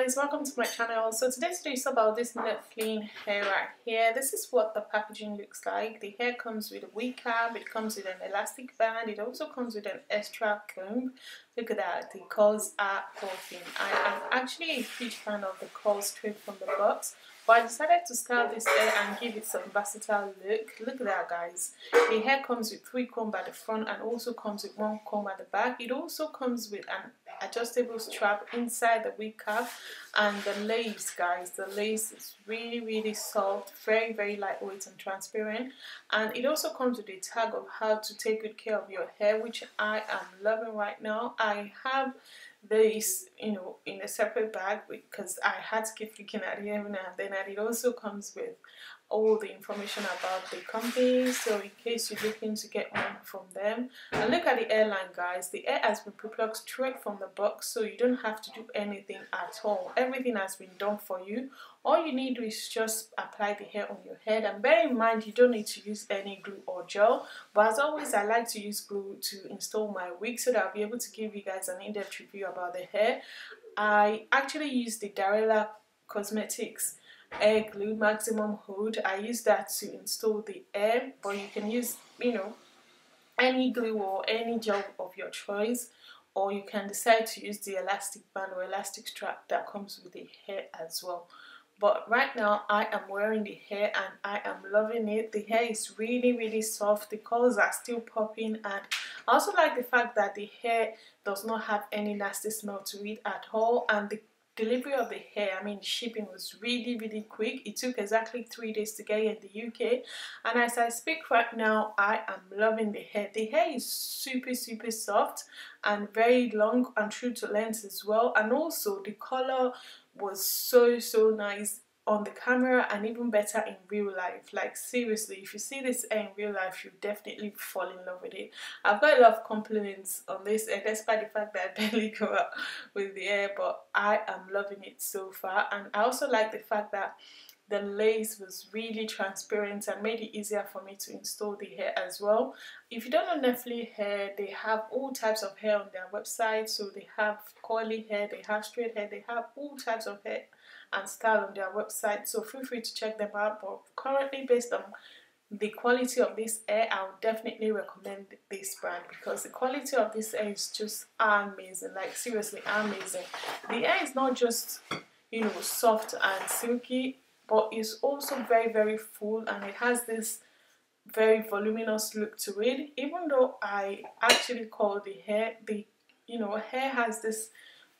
guys, welcome to my channel. So today's video is about this net fleeing hair right here. This is what the packaging looks like. The hair comes with a wig cap, it comes with an elastic band, it also comes with an extra comb. Look at that, the curls are popping. I am actually a huge fan of the curls straight from the box, but I decided to style this hair and give it some versatile look. Look at that, guys. The hair comes with 3 combs at the front and also comes with 1 comb at the back. It also comes with an adjustable strap inside the wig cap, and the lace, guys, the lace is really soft, very lightweight and transparent. And it also comes with a tag of how to take good care of your hair, which I am loving right now. I have this, in a separate bag because I had to keep looking at it every now and then, and it also comes with all the information about the company, so in case you're looking to get one from them. And look at the airline, guys. The air has been pre-plugged straight from the box, so you don't have to do anything at all. Everything has been done for you. All you need to do is just apply the hair on your head, and bear in mind you don't need to use any glue or gel, but as always I like to use glue to install my wig so that I'll be able to give you guys an in-depth review about the hair. I actually use the Darella Cosmetics Air Glue Maximum Hold. I use that to install the air, but you can use any glue or any gel of your choice, or you can decide to use the elastic band or elastic strap that comes with the hair as well. But right now I am wearing the hair and I am loving it. The hair is really soft, the curls are still popping, and I also like the fact that the hair does not have any nasty smell to it at all. And the delivery of the hair, the shipping was really quick. It took exactly 3 days to get in the UK, and as I speak right now I am loving the hair. The hair is super soft and very long and true to length as well, and also the color was so nice on the camera and even better in real life. Like seriously, if you see this hair in real life, you definitely fall in love with it. I've got a lot of compliments on this hair despite the fact that I barely go out with the hair, but I am loving it so far. And I also like the fact that the lace was really transparent and made it easier for me to install the hair as well. If you don't know Netflix hair, they have all types of hair on their website. So they have curly hair, they have straight hair, they have all types of hair and style on their website, so feel free to check them out. But currently, based on the quality of this hair, I would definitely recommend this brand because the quality of this hair is just amazing, like seriously amazing. The hair is not just soft and silky, but it's also very full, and it has this very voluminous look to it. Even though I actually call the hair, hair has this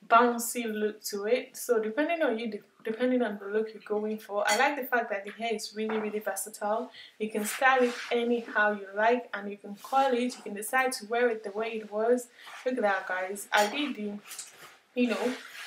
bouncy look to it, so depending on the look you're going for. I like the fact that the hair is really versatile. You can style it anyhow you like, and you can curl it, you can decide to wear it the way it was. Look at that, guys. I did the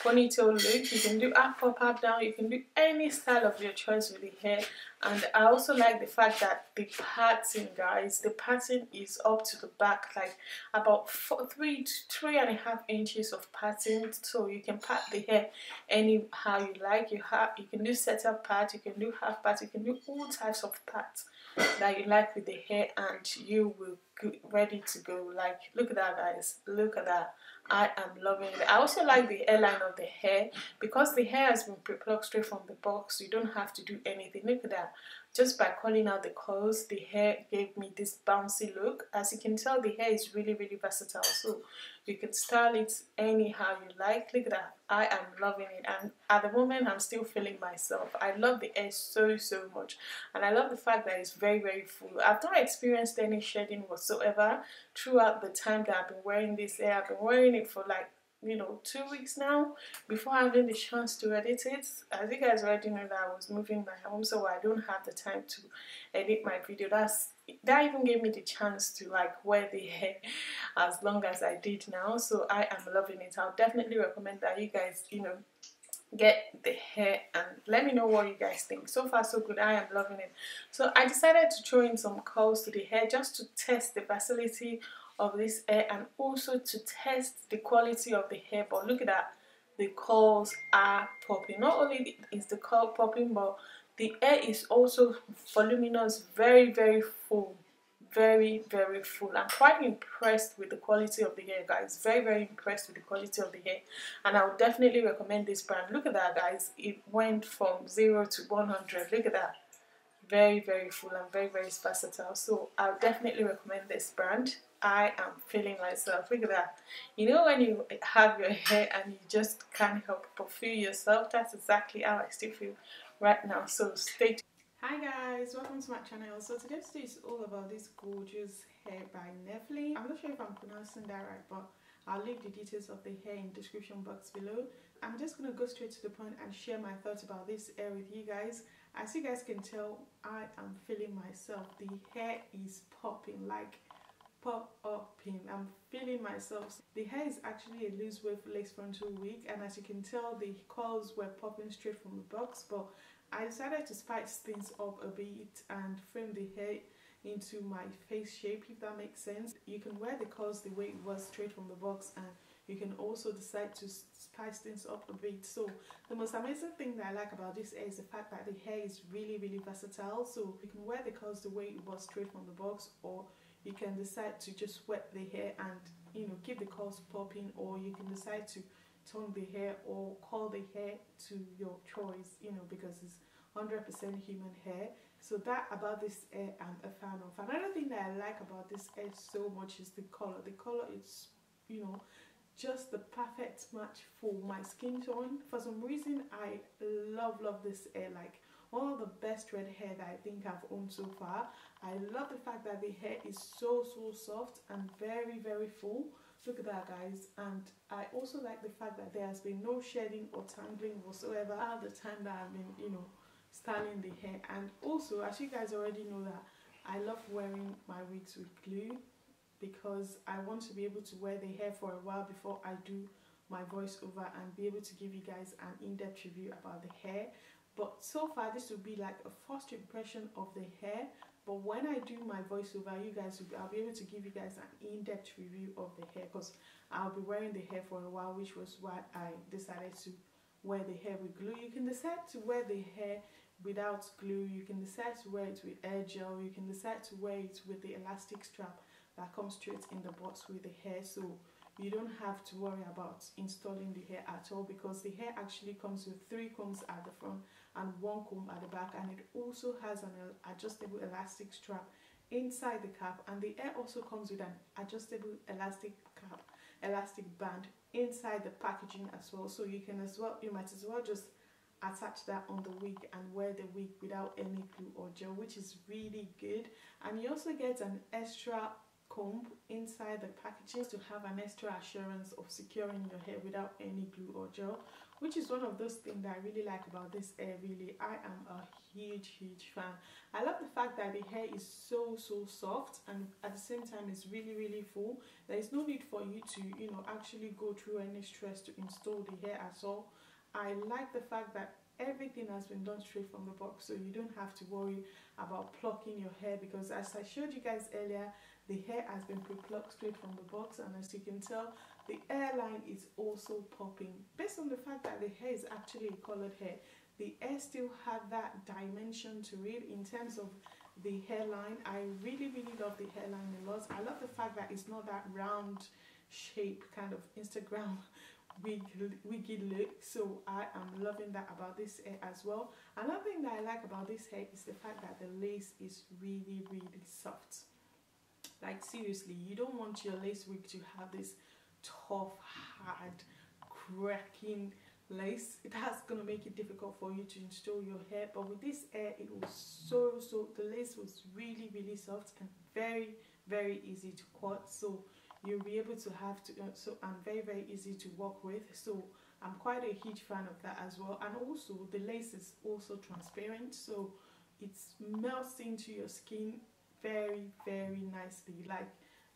ponytail look. You can do up down, you can do any style of your choice with the hair. And I also like the fact that the pattern, guys, the pattern is up to the back, like about 3 to 3.5 inches of pattern, so you can part the hair anyhow you like. You can do setup part, you can do half part, you can do all types of parts that you like with the hair, and you will be ready to go. Like, look at that, guys, look at that. I am loving it. I also like the hairline of the hair because the hair has been pre-plucked straight from the box. You don't have to do anything. Look at that. Just by calling out the curls, the hair gave me this bouncy look. As you can tell, the hair is really versatile, so you can style it anyhow you like. Look at that. I am loving it, and at the moment I'm still feeling myself. I love the hair so much, and I love the fact that it's very full. I've not experienced any shedding whatsoever throughout the time that I've been wearing this hair. I've been wearing it for like 2 weeks now before having the chance to edit it. As you guys already know that I was moving my home, so I don't have the time to edit my video. That even gave me the chance to like wear the hair as long as I did now, so I am loving it. I'll definitely recommend that you guys get the hair and let me know what you guys think. So far so good. I am loving it. So I decided to throw in some curls to the hair just to test the versatility of this hair and also to test the quality of the hair. But look at that, the curls are popping. Not only is the curl popping, but the hair is also voluminous, very full, very very full. I'm quite impressed with the quality of the hair, guys. Very impressed with the quality of the hair, and I would definitely recommend this brand. Look at that, guys. It went from 0 to 100. Look at that. Very full and very versatile. So I'll definitely recommend this brand. I am feeling myself. Look at that. You know when you have your hair and you just can't help but feel yourself? That's exactly how I still feel right now. So stay tuned. Hi guys, welcome to my channel. So today's video is all about this gorgeous hair by Nephlene. I'm not sure if I'm pronouncing that right, but I'll leave the details of the hair in the description box below. I'm just going to go straight to the point and share my thoughts about this hair with you guys. As you guys can tell, I am feeling myself. The hair is popping, like popping. I'm feeling myself. The hair is actually a loose wave lace frontal wig, and as you can tell, the curls were popping straight from the box, but I decided to spice things up a bit and frame the hair into my face shape, if that makes sense. You can wear the curls the way it was straight from the box, and you can also decide to spice things up a bit. So the most amazing thing that I like about this hair is the fact that the hair is really versatile. So you can wear the curls the way it was straight from the box, or you can decide to just wet the hair and, you know, keep the curls popping, or you can decide to tone the hair or curl the hair to your choice, you know, because it's 100% human hair. So that about this hair I'm a fan of. Another thing that I like about this hair so much is the color. The color is, you know, just the perfect match for my skin tone. For some reason, I love this hair. Like, one of the best red hair that I think I've owned so far. I love the fact that the hair is so soft and very full. Look at that, guys. And I also like the fact that there has been no shedding or tangling whatsoever all the time that I've been, you know, styling the hair. And also, as you guys already know, that I love wearing my wigs with glue, because I want to be able to wear the hair for a while before I do my voiceover and be able to give you guys an in-depth review about the hair. But so far, this will be like a first impression of the hair. But when I do my voiceover, I'll be able to give you guys an in-depth review of the hair, because I'll be wearing the hair for a while, which was why I decided to wear the hair with glue. You can decide to wear the hair without glue. You can decide to wear it with air gel. You can decide to wear it with the elastic strap that comes straight in the box with the hair. So you don't have to worry about installing the hair at all, because the hair actually comes with 3 combs at the front and 1 comb at the back, and it also has an adjustable elastic strap inside the cap, and the hair also comes with an adjustable elastic band inside the packaging as well. So you might as well just attach that on the wig and wear the wig without any glue or gel, which is really good. And you also get an extra comb inside the packaging to have an extra assurance of securing your hair without any glue or gel, which is one of those things that I really like about this hair. Really, I am a huge fan. I love the fact that the hair is so soft, and at the same time it's really full. There is no need for you to, you know, actually go through any stress to install the hair at all. I like the fact that everything has been done straight from the box, so you don't have to worry about plucking your hair, because as I showed you guys earlier, the hair has been pre-plucked straight from the box, and as you can tell, the hairline is also popping. Based on the fact that the hair is actually a colored hair, the hair still have that dimension to it in terms of the hairline. I really love the hairline a lot. I love the fact that it's not that round shape kind of Instagram wiggy look. So I am loving that about this hair as well. Another thing that I like about this hair is the fact that the lace is really soft. Like, seriously, you don't want your lace wig to have this tough, hard, cracking lace. That's gonna make it difficult for you to install your hair. But with this hair, it was the lace was really soft and very easy to cut. So you'll be able to have to and very easy to work with. So I'm quite a huge fan of that as well. And also the lace is also transparent, so it melts into your skin very nicely. Like,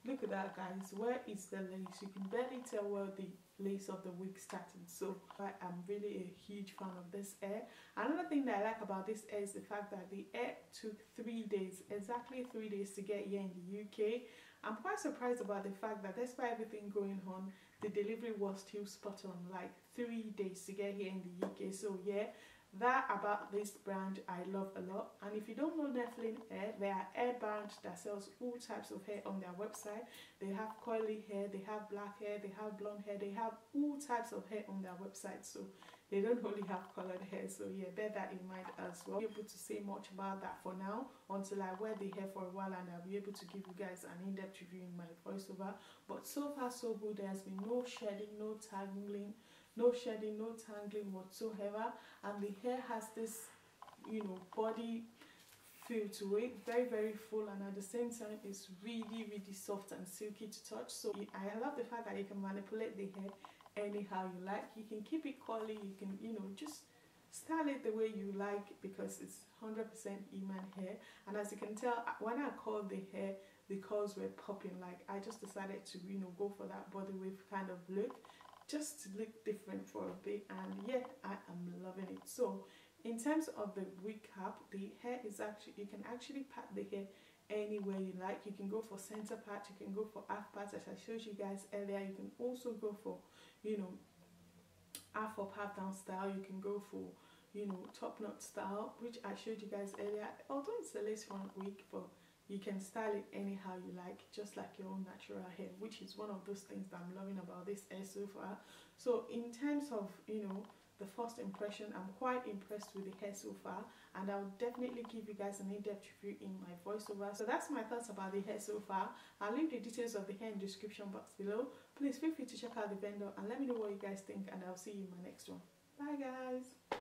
look at that, guys. Where is the lace? You can barely tell where the lace of the wig started. So I am really a huge fan of this hair. Another thing that I like about this hair is the fact that the hair took 3 days, exactly 3 days to get here in the UK. I'm quite surprised about the fact that despite everything going on, the delivery was still spot on, like 3 days to get here in the UK. So yeah, that about this brand I love a lot. And if you don't know Netflix Hair, they are hair brand that sells all types of hair on their website. They have coily hair, they have black hair, they have blonde hair, they have all types of hair on their website. So they don't only have colored hair. So yeah, bear that in mind as well. I'll be able to say much about that for now until I wear the hair for a while, and I'll be able to give you guys an in-depth review in my voiceover. But so far so good. There has been no shedding, no tangling, no shedding, no tangling whatsoever, and the hair has this, you know, body feel to it, very full, and at the same time it's really soft and silky to touch. So I love the fact that you can manipulate the hair anyhow you like. You can keep it curly, you can, you know, just style it the way you like, because it's 100% Iman hair. And as you can tell, when I curled the hair, the curls were popping. Like, I just decided to, you know, go for that body wave kind of look, just to look different for a bit. And yeah, I am loving it. So in terms of the wig cap, the hair is actually, you can actually pat the hair anywhere you like. You can go for center part, you can go for half part as I showed you guys earlier. You can also go for, you know, half up half down style. You can go for, you know, top knot style, which I showed you guys earlier. Although it's a lace front wig, but you can style it anyhow you like, just like your own natural hair, which is one of those things that I'm loving about this hair so far. So in terms of, you know, the first impression, I'm quite impressed with the hair so far, and I'll definitely give you guys an in-depth review in my voiceover. So that's my thoughts about the hair so far. I'll leave the details of the hair in the description box below. Please feel free to check out the vendor and let me know what you guys think, and I'll see you in my next one. Bye guys.